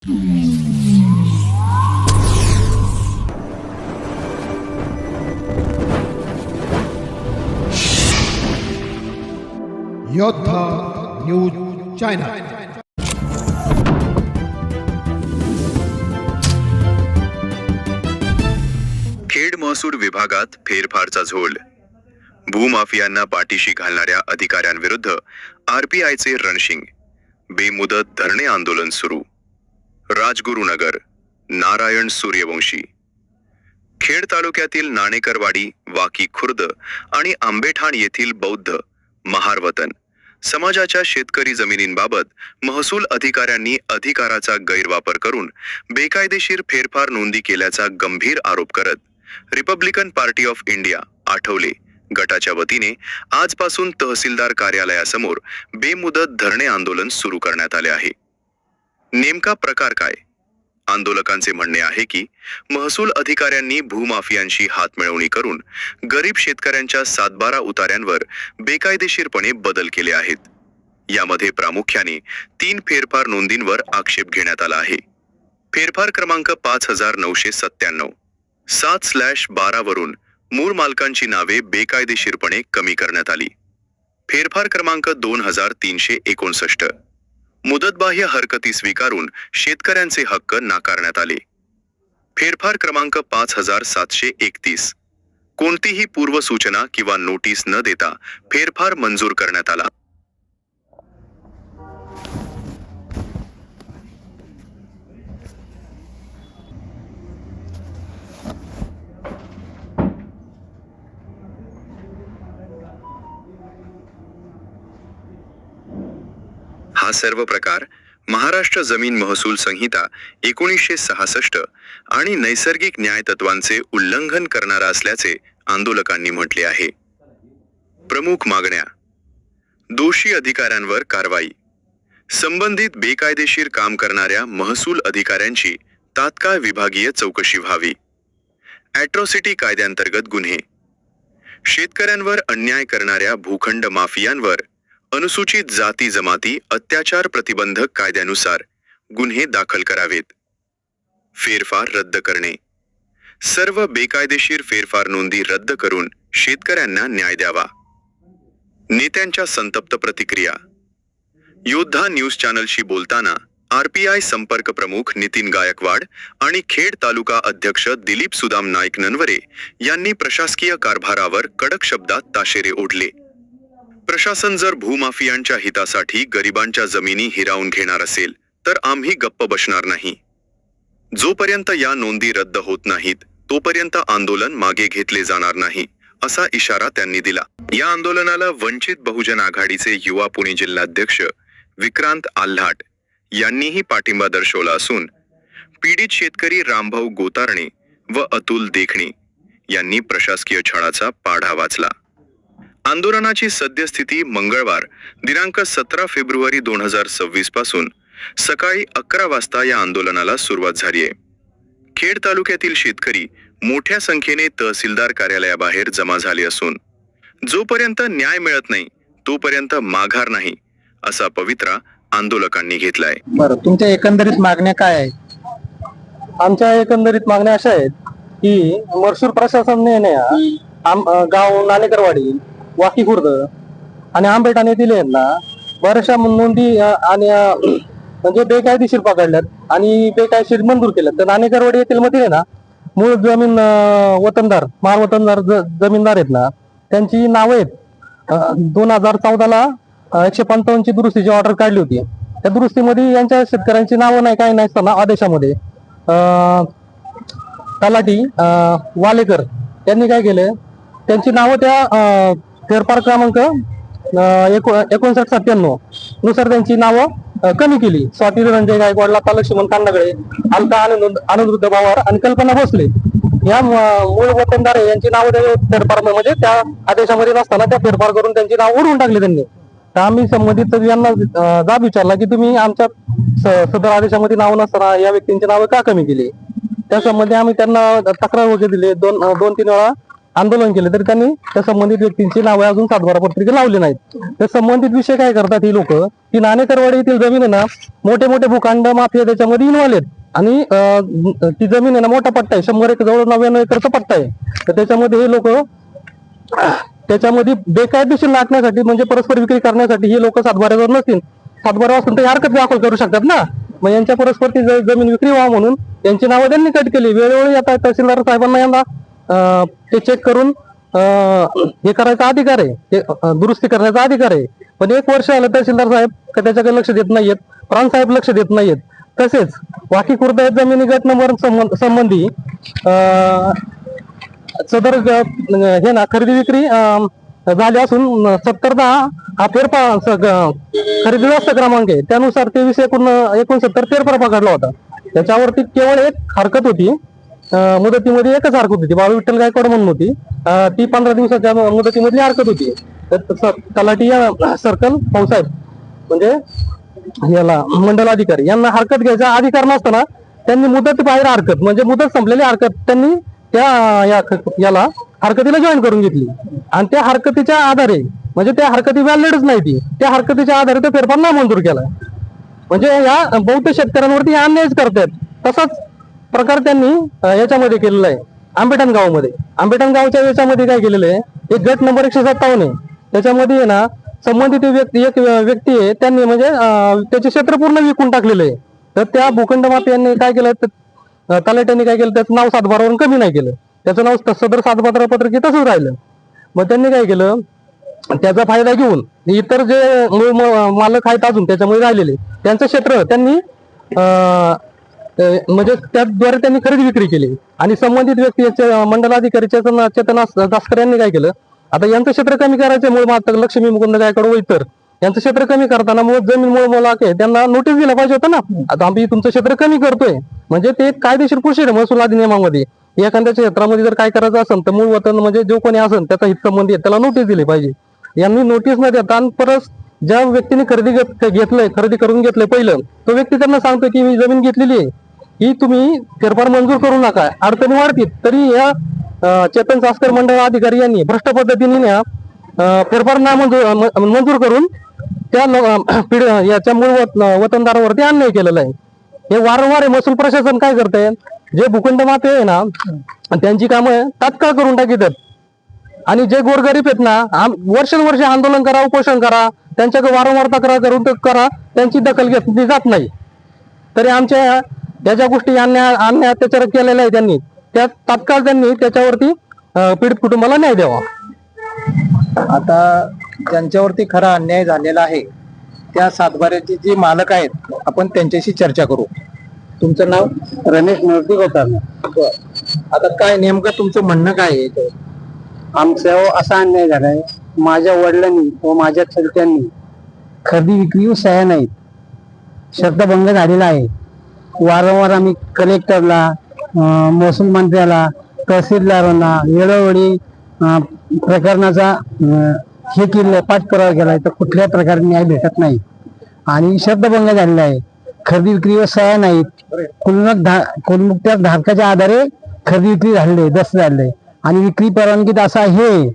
योद्धा news channel. Khed महसूल विभागात फेरफारचा झोल। भूमाफियांना पाठीशी घालणाऱ्या अधिकाऱ्यांविरुद्ध आरपीआयचे रणशिंग। बेमुदत धरणे आंदोलन सुरू। राजगुरुनगर, नारायण सूर्यवंशी। खेड तालुक्यातील नाणेकरवाडी, वाकी खुर्द आणि आंबेठाण येथील बौद्ध महारवतन समाजाच्या शेतकरी जमिनींबाबत महसूल अधिकाऱ्यांनी अधिकाराचा गैरवापर करून बेकायदेशीर फेरफार नोंदी केल्याचा गंभीर आरोप करत Republican Party of India Athawale गटाच्या वतीने आजपासून तहसीलदार कार्यालयासमोर बेमुदत धरणे आंदोलन सुरू करण्यात आले आहे। नेमका प्रकार काय? आंदोलकांचे म्हणणे आहे की महसूल अधिकाऱ्यांनी भूमाफियांशी हातमिळवणी करून गरीब शेतकऱ्यांच्या 7-12 उतार्यांवर बेकायदेशीरपणे बदल केले आहेत। यामध्ये प्रामुख्याने 3 फेरफार नोंदींवर आक्षेप घेण्यात आला आहे। फेरफार क्रमांक 5997 7/12 वरून मूळ मालकांची नावे बेकायदेशीरपणे कमी करण्यात आली। फेरफार क्रमांक 2359 मुदतबाह्य हरकती स्वीकारून शेतकऱ्यांचे हक्क नाकारण्यात आले। फेरफार क्रमांक 5731 कोणतीही पूर्वसूचना किंवा नोटीस न देता फेरफार मंजूर करण्यात आला। हा सर्व प्रकार महाराष्ट्र जमीन महसूल संहिता 1966 आणि नैसर्गिक न्याय तत्वांचे उल्लंघन करणारा असल्याचे आंदोलकांनी म्हटले आहे। प्रमुख मागण्या: दोषी अधिकाऱ्यांवर कारवाई, संबंधित बेकायदेशीर काम करणाऱ्या महसूल अधिकाऱ्यांची तात्काळ विभागीय चौकशी व्हावी, ॲट्रॉसिटी कायद्यांतर्गत गुन्हे, शेतकऱ्यांवर अन्याय करणाऱ्या भूखंड माफियांवर अनुसूचित जाती जमाती अत्याचार प्रतिबंधक कायद्यानुसार गुन्हे दाखल करावेत, फेरफार रद्द करणे, सर्व बेकायदेशीर फेरफार नोंदी रद्द करून शेतकऱ्यांना न्याय द्यावा। नेत्यांच्या संतप्त प्रतिक्रिया। योद्धा न्यूज चॅनलशी बोलताना आरपीआय संपर्क प्रमुख नितीन गायकवाड आणि खेड तालुका अध्यक्ष दिलीप सुदाम नाईक ननवरे यांनी प्रशासकीय कारभारावर कडक शब्दात ताशेरे ओढले। प्रशासन जर भूमाफियांच्या हितासाठी गरिबांच्या जमिनी हिरावून घेणार असेल तर आम्ही गप्प बसणार नाही। जोपर्यंत या नोंदी रद्द होत नाहीत तोपर्यंत आंदोलन मागे घेतले जाणार नाही, असा इशारा त्यांनी दिला। या आंदोलनाला वंचित बहुजन आघाडीचे युवा पुणे जिल्हाध्यक्ष विक्रांत आल्हाट यांनीही पाठिंबा दर्शवला असून पीडित शेतकरी रामभाऊ गोतारणे व अतुल देखणे यांनी प्रशासकीय छळाचा पाढा वाचला। आंदोलनाची सद्यस्थिती मंगळवार दिनांक 17 फेब्रुवारी 2026 पासून सकाळी 11 वाजता या आंदोलनाला सुरुवात झाली आहे। खेड तालुक्यातील शेतकरी मोठ्या संख्येने तहसीलदार कार्यालयाबाहेर जमा झाले असून जोपर्यंत न्याय मिळत नाही तोपर्यंत माघार नाही, असा पवित्रा आंदोलकांनी घेतलाय। बरं, तुमच्या एकंदरीत मागण्या काय आहेत? आमच्या एकंदरीत मागण्या अशा आहेत की महसूल प्रशासनाने गाव नाणेकरवाडी, वाकी खुर्द आणि आंबेठाण येथील यांना बऱ्याचशा नोंदी आणि म्हणजे बेकायदेशीर पकडल्यात आणि बेकायदेशीर मंजूर केल्यात। तर नाणेकरवाडी येथील मध्ये ना मूळ जमीन वतनदार महावतनदार जमीनदार आहेत ना, त्यांची नावं आहेत 2014ला 155 ची दुरुस्तीची ऑर्डर काढली होती। त्या दुरुस्तीमध्ये यांच्या शेतकऱ्यांची नावं नाही, काही नाही असताना आदेशामध्ये तलाठी वालेकर यांनी काय केलं, त्यांची नावं त्या फेरफार क्रमांक 5997 नुसार त्यांची नावं कमी केली। स्वाती रंजय गायकवाड, लता लक्ष्मण कांडागळे, अलका आनंदरुद्ध पवार आणि कल्पना भोसले या मूळ वतनदार यांची नावं त्या फेरफार म्हणजे त्या आदेशामध्ये नसताना त्या फेरफार करून त्यांची नाव उडवून टाकली त्यांनी। तर आम्ही संबंधित यांना जाब विचारला की तुम्ही आमच्या सदर आदेशामध्ये नाव नसताना या व्यक्तींची नावं का कमी केली। त्या संबंधी आम्ही त्यांना तक्रार वगैरे दिली, 2-3 वेळा आंदोलन केले तरी त्यांनी त्या संबंधित व्यक्तींची नावे अजून सातबारा पत्रिका लावली नाहीत. त्या संबंधित विषय काय करतात ही लोक, की नाणेकरवाडी येथील जमीन आहे ना, मोठे मोठे भूखंड माफिया त्याच्यामध्ये इन्व्हॉल्व आहेत आणि ती जमीन आहे ना, मोठा पट्टा आहे, 100 एकर जवळ 99 एकरचा पट्टा आहे. तर त्याच्यामध्ये हे लोक त्याच्यामध्ये बेकायदेशीर लाटण्यासाठी म्हणजे परस्पर विक्री करण्यासाठी हे लोक सातबाऱ्यावर नसतील, सातबारा असून ते हरकत दाखल करू शकतात ना. मग यांच्या परस्पर ती जमीन विक्री व्हावं म्हणून त्यांची नावं त्यांनी कट केली. वेळोवेळी आता तहसीलदार साहेबांना यांना ते चेक करून हे करायचा अधिकार आहे, ते दुरुस्ती करण्याचा अधिकार आहे. पण 1 वर्ष आलं तहसीलदार साहेब त्याच्याकडे लक्ष देत नाहीयेत, प्राण साहेब लक्ष देत नाहीयेत. तसेच वाकी खुर्द जमिनी गट नंबर संबंधी सदर हे ना खरेदी विक्री झाली असून 70-10 हा खरेदी व्यवस्था क्रमांक आहे, त्यानुसार 23/69 फेरफार पकडला होता. त्याच्यावरती केवळ एक हरकत होती, मुदतीमध्ये एकच हरकत होती, बाबा विठ्ठल गायकवाड म्हणून होती, ती 15 दिवसाच्या मुदतीमधली हरकत होती. तलाठी सर्कल भाऊसाहेब म्हणजे याला मंडलाधिकारी यांना हरकत घ्यायचा अधिकार नसताना त्यांनी मुदत बाहेर हरकत म्हणजे मुदत संपलेली हरकत त्यांनी त्या याला हरकतीला जॉईन करून घेतली आणि त्या हरकतीच्या आधारे म्हणजे त्या हरकती व्हॅलिडच नाही ती, त्या हरकतीच्या आधारे तो फेरफार नामंजूर केला. म्हणजे या बौद्ध शेतकऱ्यांवरती अन्यायच करतात. तसाच प्रकार त्यांनी याच्यामध्ये केलेला आहे आंबेठण गावामध्ये. आंबेठण गावच्या याच्यामध्ये काय केलेलं आहे, एक गट नंबर 157 आहे, त्याच्यामध्ये आहे ना संबंधित एक व्यक्ती आहे, त्यांनी म्हणजे त्याचे क्षेत्र पूर्ण विकून टाकलेलं आहे. तर त्या भूखंड माफियांनी काय केलं, तलाट्यांनी काय केलं, त्याचं नाव सातबारावरून कमी नाही केलं, त्याचं नाव सदर सातबारा पत्रकी तसंच राहिलं. मग त्यांनी काय केलं, त्याचा फायदा घेऊन इतर जे मूळ मालक आहेत अजून त्याच्यामध्ये राहिलेले त्यांचं क्षेत्र त्यांनी म्हणजे त्याद्वारे त्यांनी खरेदी विक्री केली आणि संबंधित व्यक्ती मंडलाधिकारी चेतन दासकर यांनी काय केलं, आता यांचं क्षेत्र कमी करायचं मूळ मालक लक्ष्मी मुकुंद गायकवाड व इतर यांचं क्षेत्र कमी करताना जमीन मूळ मालक आहे त्यांना नोटीस दिला पाहिजे होतं ना. आता आम्ही तुमचं क्षेत्र कमी करतोय म्हणजे ते कायदेशीर पुष्टी आहे महसूल अधिनियमामध्ये. एखाद्या क्षेत्रामध्ये जर काय करायचं असेल तर मूळ वतन म्हणजे जो कोणी असेल त्याचा हितसंबंधी आहे त्याला नोटीस दिली पाहिजे. यांनी नोटीस न देता आणि परत ज्या व्यक्तीने खरेदी करून घेतलंय पहिलं तो व्यक्ती त्यांना सांगतो की मी जमीन घेतलेली आहे ही तुम्ही फेरफार मंजूर करू नका, अडचणी वाढतील. तरी या चेतन सास्कर मंडळ अधिकारी यांनी भ्रष्ट पद्धतीने फेरफार मंजूर करून त्या याच्या मूळ वतनदारावरती अन्याय केलेला आहे. हे वारंवार महसूल प्रशासन काय करतंय, जे भूखंड माफी आहे ना त्यांची कामं तात्काळ करून टाकतात आणि जे गोरगरीब आहेत ना वर्षानुवर्ष आंदोलन करा, उपोषण करा, त्यांच्याकडे वारंवार तक्रार करून करा, त्यांची दखल घेतली जात नाही. तरी आमच्या त्या ज्या गोष्टी अन्याय अत्याचार केलेल्या आहे त्यांनी त्या तात्काळ त्यांनी त्याच्यावरती पीडित कुटुंबाला न्याय द्यावा. आता ज्यांच्यावरती खरा अन्याय झालेला आहे त्या सातबाऱ्याचे जे मालक आहेत आपण त्यांच्याशी चर्चा करू. तुमचं नाव? रमेश मूर्ती होतात. आता काय नेमकं तुमचं म्हणणं काय आहे? आमच्यावर असा अन्याय झालाय, माझ्या वडिलांनी व माझ्या चलत्यांनी खरेदी विक्री सह्या नाहीत, शर्तभंग झालेला आहे. वारंवार आम्ही कलेक्टरला, महसूल मंत्र्याला, तहसीलदारांना वेळोवेळी प्रकरणाचा हे केलं, पाठपुरावा केलाय तर कुठल्या प्रकारे न्याय भेटत नाही आणि शर्तभंग झालेला आहे. खरेदी विक्रीवर सह्या नाहीत, कुलमुक्त्या धारकाच्या आधारे खरेदी विक्री झालेली दस्त झालेले आणि विक्री परवानगीत असा हे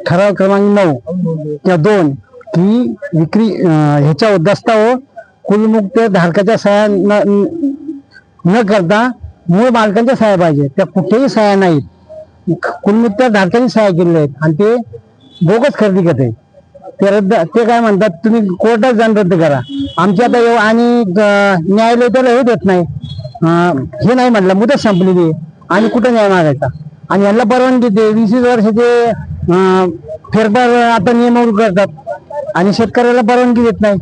ठराव क्रमांक 9 किंवा 2 की विक्री ह्याच्या दस्तावर कुलमुक्त धारकाच्या सह्या न करता मूळ मालकांच्या सह्या पाहिजे, त्या कुठेही सह्या नाहीत. कुलमुक्त धारकांनी सह्या केलेल्या आहेत आणि ते बोगस खरेदी करते. ते काय म्हणतात तुम्ही कोर्टात जाऊन रद्द करा. आमची आता आणि न्यायालय त्याला हे देत नाही, हे नाही म्हटलं मुदत संपलेली आणि कुठं न्याय मागायचा आणि यांना परवानगी देते. 20 वर्षाचे फेरफार आता नियमावली करतात आणि शेतकऱ्याला परवानगी देत नाही.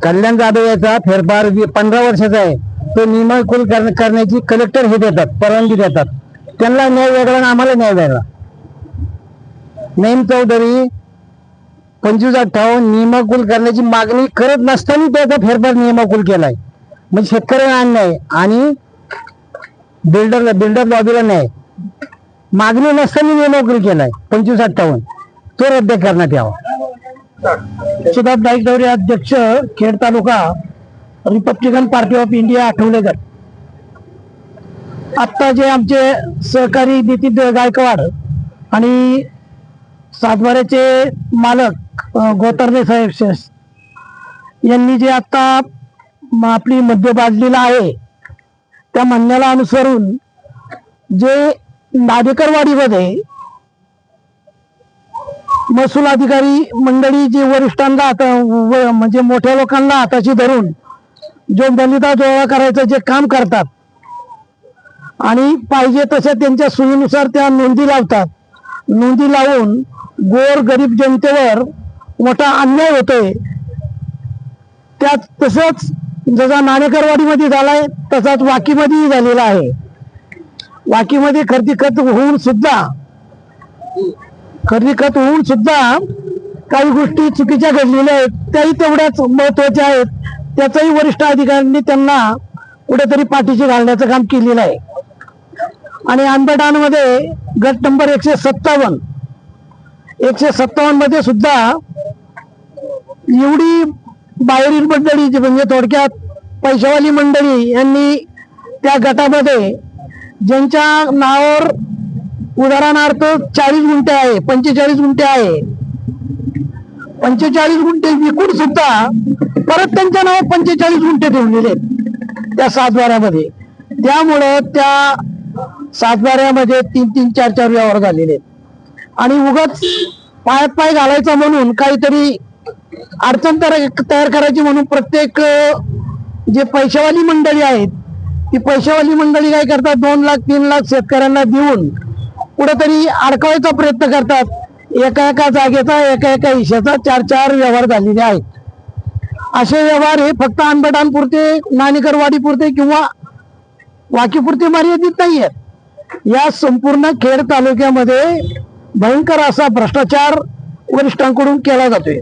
कल्याण जाधव याचा फेरफार 15 वर्षाचा आहे, तो नियमाकुल करण्याची कलेक्टर हे देतात, परवानगी देतात. त्यांना न्याय वेगळा आणि आम्हाला न्याय वेगळा. नईम चौधरी 2558 नियमाकुल करण्याची मागणी करत नसताना त्याचा फेरफार नियमाकुल केलाय म्हणजे शेतकऱ्यांना अन्याय आणि बिल्डर लॉबीला न्याय. मागणी नसताना नियमाकुल केलाय 2558 तो रद्द करण्यात यावा. सुदाब नाईक दौरे अध्यक्ष Khed taluka Republican Party of India Athawale गट. आत्ता जे आमचे सहकारी नितीन गायकवाड आणि सातबाऱ्याचे मालक गोतर्णे साहेब यांनी जे आता आपली मध्य बाजलीला आहे त्या म्हणण्याला अनुसरून जे नादेकरवाडीमध्ये महसूल अधिकारी मंडळी जे वरिष्ठांना म्हणजे मोठ्या लोकांना हाताशी धरून जो दलिता जोडा करायचं जे काम करतात आणि पाहिजे तशा त्यांच्या सोयीनुसार त्या नोंदी लावतात. नोंदी लावून गोर गरीब जनतेवर मोठा अन्याय होतोय. त्यात तसंच जसा नाणेकरवाडीमध्ये झालाय तसाच वाकीमध्येही झालेला आहे. वाकीमध्ये खत होऊन सुद्धा काही गोष्टी चुकीच्या घडलेल्या आहेत, त्याही तेवढ्याच महत्वाच्या आहेत. त्याचाही वरिष्ठ अधिकाऱ्यांनी त्यांना कुठेतरी पाठीशी घालण्याचं काम केलेलं आहे. आणि आंबेडांमध्ये गट नंबर 157 मध्ये सुद्धा एवढी बाहेरील मंडळी म्हणजे थोडक्यात पैशावाली मंडळी यांनी त्या गटामध्ये ज्यांच्या नावावर उदाहरणार्थ 40 गुंठे आहे, 45 गुंठे आहे, 45 गुंठे विकून सुद्धा परत त्यांच्या नावावर 45 गुंठे ठेवलेले आहेत त्या सातबाऱ्यामध्ये. त्यामुळं त्या सातबाऱ्यामध्ये 3-3, 4-4 व्यवहार झालेले आहेत. आणि उगाच पायात पाय घालायचा म्हणून काहीतरी अडचण तयार करायची म्हणून प्रत्येक जे पैशावाली मंडळी आहेत ती पैशावाली मंडळी काय करतात, 2 लाख 3 लाख शेतकऱ्यांना देऊन कुठेतरी अडकवायचा प्रयत्न करतात. एका जागेचा एका हिश्श्याचा 4-4 व्यवहार झालेले आहेत. असे व्यवहार हे फक्त आंबेडांपुरते, नाणेकरवाडीपुरते किंवा वाकीपुरते मर्यादित नाही आहेत. या संपूर्ण खेड तालुक्यामध्ये भयंकर असा भ्रष्टाचार वरिष्ठांकडून केला जातोय.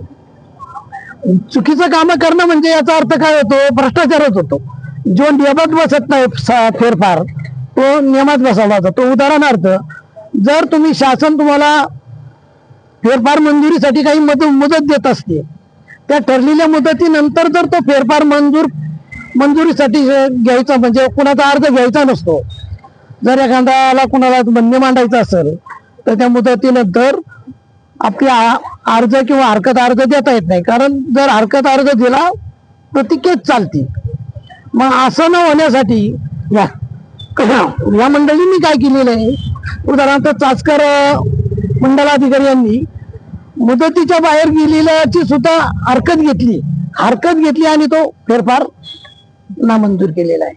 चुकीचं काम करणं म्हणजे याचा अर्थ काय होतो, भ्रष्टाचारच होतो. जो नियमात बसत नाही फेरफार तो नियमात बसवला जातो. उदाहरणार्थ जर शासन तुम्हाला फेरफार मंजुरीसाठी काही मुदत देत असते, त्या ठरलेल्या मुदतीनंतर जर तो फेरफार मंजुरीसाठी घ्यायचा म्हणजे कुणाचा अर्ज घ्यायचा नसतो. जर एखाद्याला कुणाला म्हणणे मांडायचं असेल तर त्या मुदतीनंतर आपला अर्ज किंवा हरकत अर्ज देता येत नाही. कारण जर हरकत अर्ज दिला तर ती केस चालती. मग असं न होण्यासाठी या मंडळींनी काय केलेलं आहे, उदाहरणार्थ चाचकर मंडलाधिकारी यांनी मुदतीच्या बाहेर गेलेल्याची सुद्धा हरकत घेतली आणि तो फेरफार नामंजूर केलेला आहे.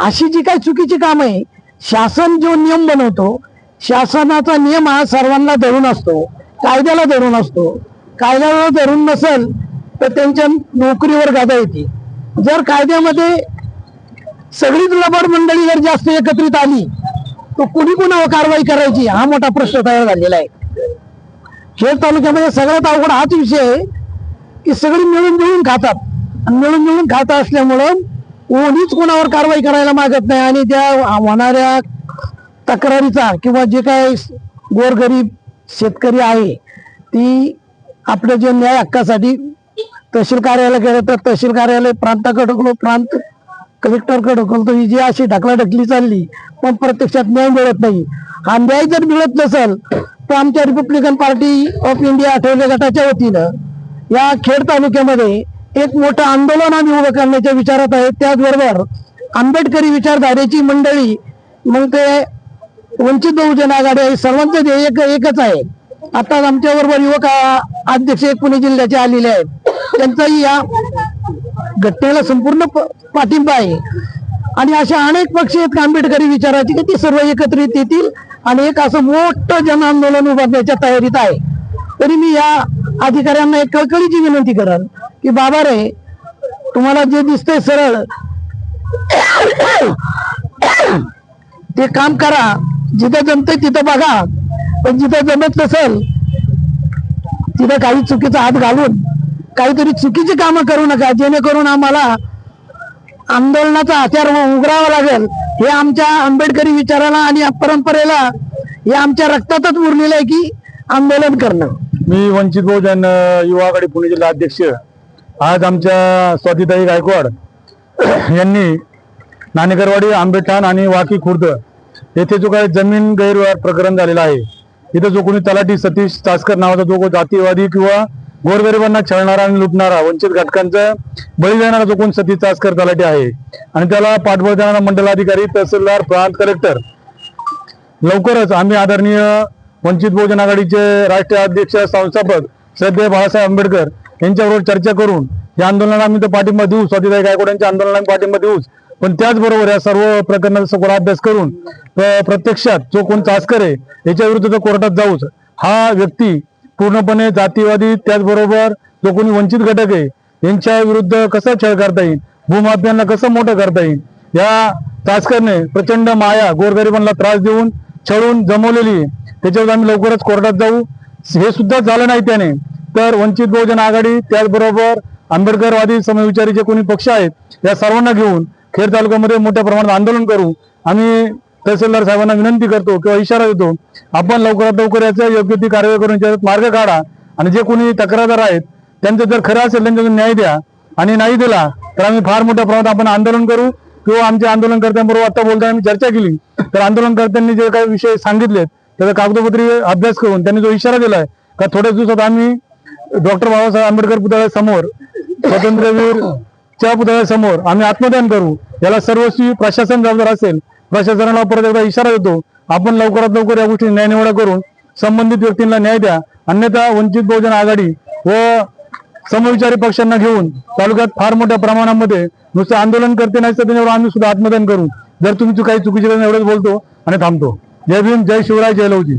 अशी जी काही चुकीची काम आहे, शासन जो नियम बनवतो, शासनाचा नियम हा सर्वांना धरून असतो, कायद्याला धरून असतो. कायद्याला धरून नसेल तर त्यांच्या नोकरीवर गादा येते. जर कायद्यामध्ये सगळीच लबाड मंडळी जर जास्त एकत्रित आली तर कुणी कुणावर कारवाई करायची हा मोठा प्रश्न तयार झालेला आहे. खेड तालुक्यामध्ये सगळ्यात अवघड हाच विषय आहे की सगळी मिळून मिळून खातात. आणि मिळून मिळून खात असल्यामुळं कोणीच कोणावर कारवाई करायला मागत नाही. आणि त्या होणाऱ्या तक्रारीचा किंवा जे काय गोरगरीब शेतकरी आहे ती आपल्या जे न्याय हक्कासाठी तहसील कार्यालय गेलं तर तहसील कार्यालय प्रांताकडे ढकलो, प्रांत कलेक्टरकडे ढकलतो. ही जी अशी ढकलाढकली चालली पण प्रत्यक्षात न्याय मिळत नाही. हा न्याय जर मिळत नसेल तर आमच्या Republican Party of India Athawale गटाच्या वतीनं या खेड तालुक्यामध्ये एक मोठं आंदोलन आम्ही उभं करण्याच्या विचारात आहे. त्याचबरोबर आंबेडकरी विचारधारेची मंडळी मग ते वंचित बहुजन आघाडी सर्वांचं ध्येय एकच आहे. आता आमच्या बरोबर युवक अध्यक्ष पुणे जिल्ह्याचे आलेले आहेत, त्यांचाही या घटनेला संपूर्ण पाठिंबा आहे. आणि अशा अनेक पक्ष आहेत आंबेडकरी विचाराची की ते सर्व एकत्रित येतील आणि एक असं मोठं जन आंदोलन उभारण्याच्या तयारीत आहे. तरी मी या अधिकाऱ्यांना एक कळकळीची विनंती करेन की बाबा रे, तुम्हाला जे दिसतंय सरळ ते काम करा, जिथं जमतंय तिथं बघा, पण जिथं जमत नसेल तिथं काही चुकीचा हात घालून काहीतरी चुकीची कामं करू नका, जेणेकरून आम्हाला आंदोलनाचा हत्यार उघडावा लागेल. हे आमच्या आंबेडकरी विचाराला आणि परंपरेला हे आमच्या रक्तातच उरलेलं आहे की आंदोलन करणं. मी वंचित बहुजन युवा आघाडी पुणे जिल्हा अध्यक्ष. आज आमच्या स्वातीताई गायकवाड यांनी नाणेकरवाडी, आंबेठाण आणि वाकी खुर्द येथे जो काही जमीन गैरव्यवहार प्रकरण झालेला आहे, इथे जो कोणी तलाठी सतीश चासकर नावाचा जो जातीवादी किंवा गोरगरिबांना छळणारा आणि लुटणारा, वंचित घटकांचा बळी देणारा जो कोणी सतीश चासकर तलाठी आहे आणि त्याला पाठबळ देणारा मंडलाधिकारी, तहसीलदार, प्रांत कलेक्टर, लवकरच आम्ही आदरणीय वंचित बहुजन आघाडीचे राष्ट्रीय अध्यक्ष संस्थापक श्रद्धेय बाळासाहेब आंबेडकर यांच्याबरोबर चर्चा करून या आंदोलनाला आम्ही तर पाठिंबा देऊ, स्वातीताई गायकवाड यांच्या आंदोलनाला पाठिंबा देऊच, पण त्याचबरोबर या सर्व प्रकरणाचा सखोल अभ्यास करून प्रत्यक्षात जो कोण चासकर आहे याच्या विरुद्ध कोर्टात जाऊच. हा व्यक्ती पूर्णपणे जातीवादी, त्याचबरोबर जो कोणी वंचित घटक आहे यांच्या विरुद्ध कसं छळ करता येईल, भूमाफियांना कसं मोठं करता येईल, या चासकरने प्रचंड माया गोरगरिबांना त्रास देऊन छळून जमवलेली आहे. त्याच्यावर आम्ही लवकरच कोर्टात जाऊ. हे सुद्धा झालं नाही त्याने तर वंचित बहुजन आघाडी, त्याचबरोबर आंबेडकरवादी समविचारी जे कोणी पक्ष आहेत या सर्वांना घेऊन खेड तालुक्यामध्ये मोठ्या प्रमाणात आंदोलन करू. आम्ही तहसीलदार साहेबांना विनंती करतो किंवा इशारा देतो, आपण लवकरात लवकर याचा योग्य ती कारवाई करून याच्यात मार्ग काढा आणि जे कोणी तक्रारदार आहेत त्यांचं जर खरं असेल त्यांच्यातून न्याय द्या, आणि नाही दिला तर आम्ही फार मोठ्या प्रमाणात आपण आंदोलन करू. किंवा आमच्या आंदोलनकर्त्यांबरोबर आता बोलताना आम्ही चर्चा केली तर आंदोलनकर्त्यांनी जे काही विषय सांगितलेत त्याचा कागदोपत्री अभ्यास करून त्यांनी जो इशारा दिलाय का थोड्याच दिवसात आम्ही डॉक्टर बाबासाहेब आंबेडकर पुतळ्यासमोर, स्वातंत्र्यवीरच्या पुतळ्यासमोर आम्ही आत्मदान करू. याला सर्वस्वी प्रशासन जबाबदार असेल. प्रशासनाला परत एकदा इशारा देतो, आपण लवकरात लवकर या गोष्टी न्यायनिवाडा करून संबंधित व्यक्तींना न्याय द्या, अन्यथा वंचित बहुजन आघाडी व समविचारी पक्षांना घेऊन तालुक्यात फार मोठ्या प्रमाणामध्ये नुसतं आंदोलन करते नाही तर त्याच्यावर आम्ही सुद्धा आत्मदान करू. जर तुम्ही काही चुकीचे एवढंच बोलतो आणि थांबतो. जय भीम, जय शिवराय, जय लवजी.